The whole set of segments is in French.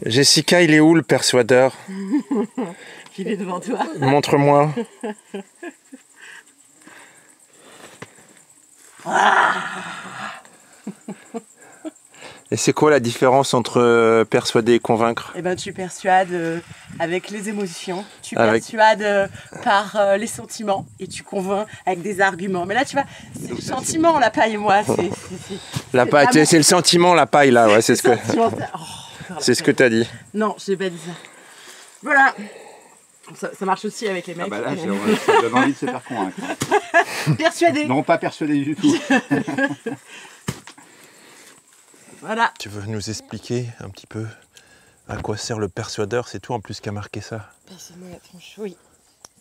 Jessica, il est où le persuadeur? Il est devant toi. Montre-moi. Et c'est quoi la différence entre persuader et convaincre? Eh ben, tu persuades avec les émotions, tu persuades par les sentiments et tu convaincs avec des arguments. Mais là, tu vois, c'est le sentiment, la paille et moi. La paille, c'est le sentiment, la paille, là, ouais, c'est ce que... C'est ce que tu as dit. Non, je n'ai pas dit ça. Voilà. Ça marche aussi avec les mecs. Ah bah là, ça donne envie de se faire convaincre. Persuader. Non, pas persuader du tout. Voilà. Tu veux nous expliquer un petit peu à quoi sert le persuadeur? C'est toi en plus qui a marqué ça. Passez-moi la tranche. Oui.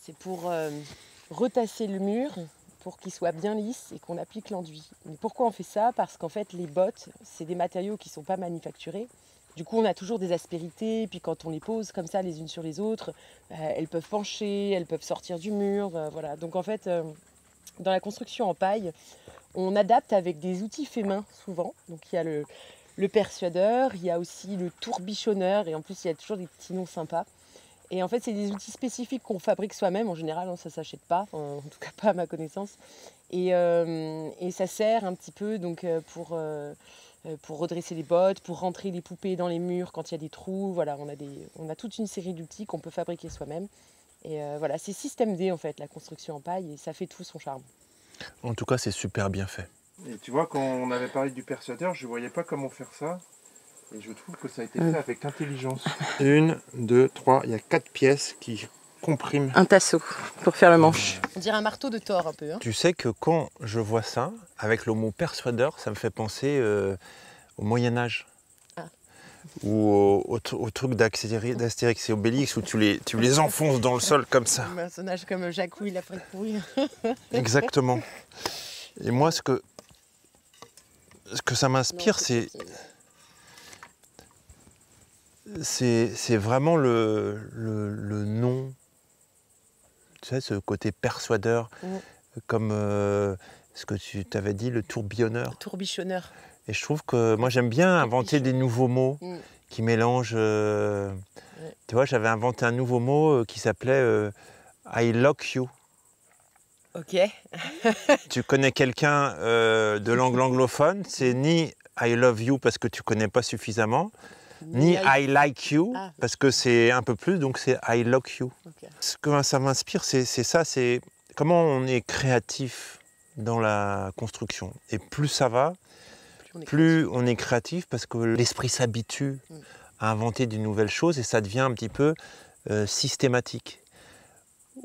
C'est pour retasser le mur pour qu'il soit bien lisse et qu'on applique l'enduit. Mais pourquoi on fait ça? Parce qu'en fait, les bottes, c'est des matériaux qui ne sont pas manufacturés. Du coup, on a toujours des aspérités, et puis quand on les pose comme ça les unes sur les autres, elles peuvent pencher, elles peuvent sortir du mur, voilà. Donc en fait, dans la construction en paille, on adapte avec des outils faits main souvent. Donc il y a le persuadeur, il y a aussi le tourbichonneur, et en plus il y a toujours des petits noms sympas. Et en fait, c'est des outils spécifiques qu'on fabrique soi-même. En général, ça ne s'achète pas, en tout cas pas à ma connaissance. Et ça sert un petit peu donc, pour redresser les bottes, pour rentrer les poupées dans les murs quand il y a des trous. Voilà, on a toute une série d'outils qu'on peut fabriquer soi-même. Et voilà, c'est système D en fait, la construction en paille, et ça fait tout son charme. En tout cas, c'est super bien fait. Et tu vois, quand on avait parlé du persuadeur, je ne voyais pas comment faire ça. Et je trouve que ça a été fait avec intelligence. 1, 2, 3, il y a 4 pièces qui compriment. Un tasseau pour faire le manche. On dirait un marteau de Thor un peu. Hein. Tu sais que quand je vois ça, avec le mot persuadeur, ça me fait penser au Moyen-Âge. Ah. Ou au truc d'Astérix et Obélix où tu les enfonces dans le sol comme ça. Un personnage comme Jacouille, la fripouille. Exactement. Et moi, ce que ça m'inspire, c'est vraiment le nom, tu sais, ce côté persuadeur, comme ce que tu t'avais dit, le tourbillonneur. Tourbichonneur. Et je trouve que moi j'aime bien inventer des nouveaux mots qui mélangent. Tu vois, j'avais inventé un nouveau mot qui s'appelait I lock you. Ok. Tu connais quelqu'un de langue anglophone, c'est ni I love you parce que tu connais pas suffisamment, ni I like you parce que c'est un peu plus, donc c'est I lock you. Okay. Ce que ça m'inspire, c'est ça, c'est comment on est créatif dans la construction. Et plus ça va, plus on est créatif parce que l'esprit s'habitue à inventer de nouvelles choses et ça devient un petit peu systématique.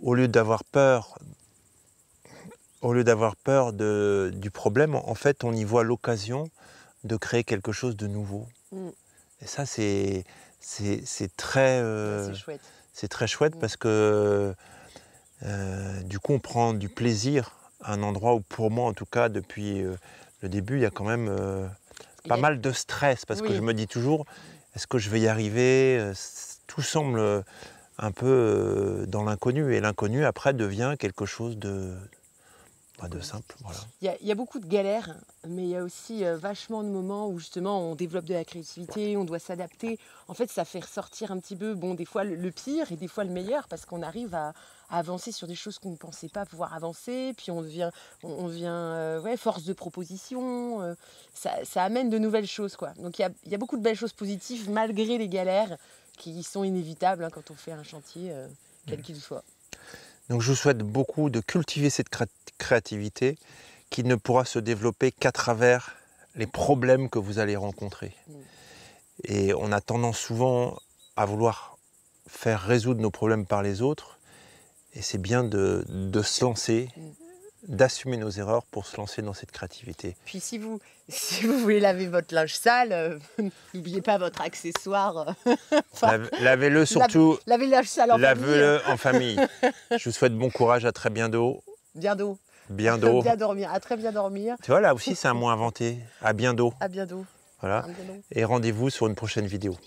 Au lieu d'avoir peur du problème, en fait, on y voit l'occasion de créer quelque chose de nouveau. Et ça, c'est très, chouette. C'est très chouette parce que du coup, on prend du plaisir à un endroit où, pour moi, en tout cas, depuis le début, il y a quand même pas mal de stress parce que je me dis toujours, est-ce que je vais y arriver? Tout semble un peu dans l'inconnu et l'inconnu, après, devient quelque chose de simple, voilà. Il y a beaucoup de galères, mais il y a aussi vachement de moments où justement on développe de la créativité, on doit s'adapter. En fait, ça fait ressortir un petit peu, bon, des fois le pire et des fois le meilleur, parce qu'on arrive à avancer sur des choses qu'on ne pensait pas pouvoir avancer, puis on devient force de proposition, ça amène de nouvelles choses, quoi. Donc il y a beaucoup de belles choses positives, malgré les galères qui sont inévitables quand on fait un chantier, quel qu'il soit. Donc je vous souhaite beaucoup de cultiver cette créativité qui ne pourra se développer qu'à travers les problèmes que vous allez rencontrer. Et on a tendance souvent à vouloir faire résoudre nos problèmes par les autres. Et c'est bien de se lancer, d'assumer nos erreurs pour se lancer dans cette créativité. Puis si vous voulez laver votre linge sale, n'oubliez pas votre accessoire. Lavez-le surtout. Lavez le linge sale en famille. Lavez-le en famille. Je vous souhaite bon courage, à très bientôt. Bien d'eau. Bien d'eau. Bien dormir, à très bien dormir. Tu vois, là aussi c'est un mot inventé. À bien d'eau. À bientôt. Voilà. Et rendez-vous sur une prochaine vidéo.